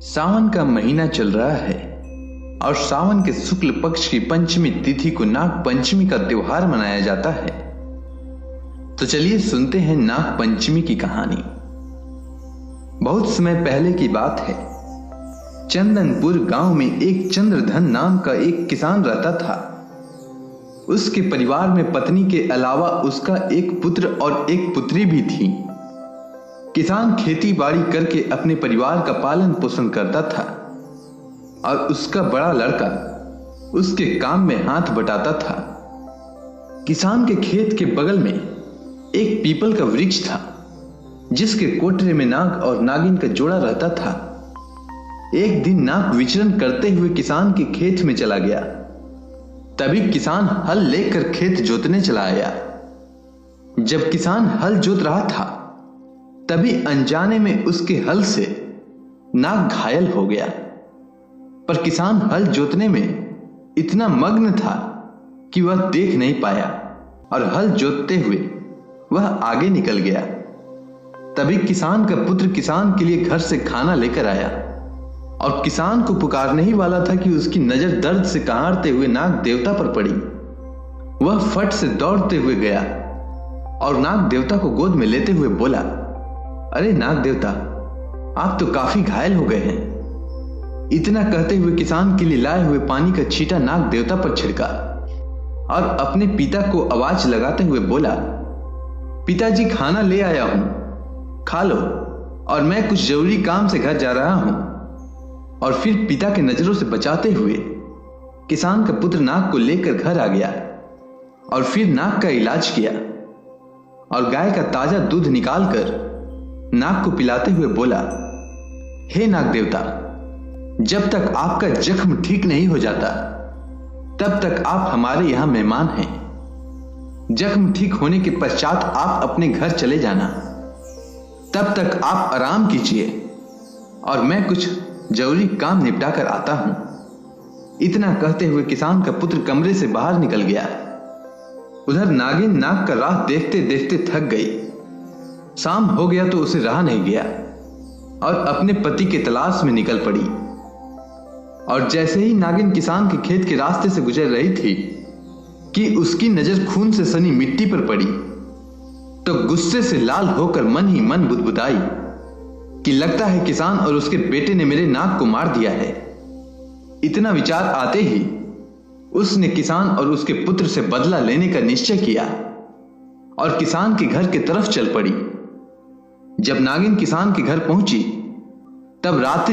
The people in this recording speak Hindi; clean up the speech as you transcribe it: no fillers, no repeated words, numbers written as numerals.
सावन का महीना चल रहा है और सावन के शुक्ल पक्ष की पंचमी तिथि को नाग पंचमी का त्योहार मनाया जाता है। तो चलिए सुनते हैं नाग पंचमी की कहानी। बहुत समय पहले की बात है। चंदनपुर गांव में एक चंद्रधन नाम का एक किसान रहता था। उसके परिवार में पत्नी के अलावा उसका एक पुत्र और एक पुत्री भी थी। किसान खेती बाड़ी करके अपने परिवार का पालन पोषण करता था और उसका बड़ा लड़का उसके काम में हाथ बटाता था। किसान के खेत के बगल में एक पीपल का वृक्ष था जिसके कोठरे में नाग और नागिन का जोड़ा रहता था। एक दिन नाग विचरण करते हुए किसान के खेत में चला गया। तभी किसान हल लेकर खेत जोतने चला आया। जब किसान हल जोत रहा था तभी अनजाने में उसके हल से नाग घायल हो गया। पर किसान हल जोतने में इतना मग्न था कि वह देख नहीं पाया और हल जोतते हुए वह आगे निकल गया। तभी किसान का पुत्र किसान के लिए घर से खाना लेकर आया और किसान को पुकारने ही वाला था कि उसकी नजर दर्द से कहारते हुए नाग देवता पर पड़ी। वह फट से दौड़ते हुए गया और नाग देवता को गोद में लेते हुए बोला, अरे नाग देवता, आप तो काफी घायल हो गए हैं। इतना कहते हुए किसान के लिए लाए हुए पानी का छींटा नाग देवता पर छिड़का और अपने पिता को आवाज लगाते हुए बोला, पिताजी खाना ले आया हूं, खा लो और मैं कुछ जरूरी काम से घर जा रहा हूं। और फिर पिता के नजरों से बचाते हुए किसान का पुत्र नाग को लेकर घर आ गया और फिर नाग का इलाज किया और गाय का ताजा दूध निकालकर नाग को पिलाते हुए बोला, हे नाग देवता, जब तक आपका जख्म ठीक नहीं हो जाता तब तक आप हमारे यहां मेहमान हैं। जख्म ठीक होने के पश्चात आप अपने घर चले जाना। तब तक आप आराम कीजिए और मैं कुछ जरूरी काम निपटा कर आता हूं। इतना कहते हुए किसान का पुत्र कमरे से बाहर निकल गया। उधर नागिन नाग का राह देखते देखते थक गई। शाम हो गया तो उसे रहा नहीं गया और अपने पति के तलाश में निकल पड़ी। और जैसे ही नागिन किसान के खेत के रास्ते से गुजर रही थी कि उसकी नजर खून से सनी मिट्टी पर पड़ी तो गुस्से से लाल होकर मन ही मन बुदबुदाई कि लगता है किसान और उसके बेटे ने मेरे नाग को मार दिया है। इतना विचार आते ही उसने किसान और उसके पुत्र से बदला लेने का निश्चय किया और किसान के घर की तरफ चल पड़ी। जब नागिन किसान के घर पहुंची तब रात्रि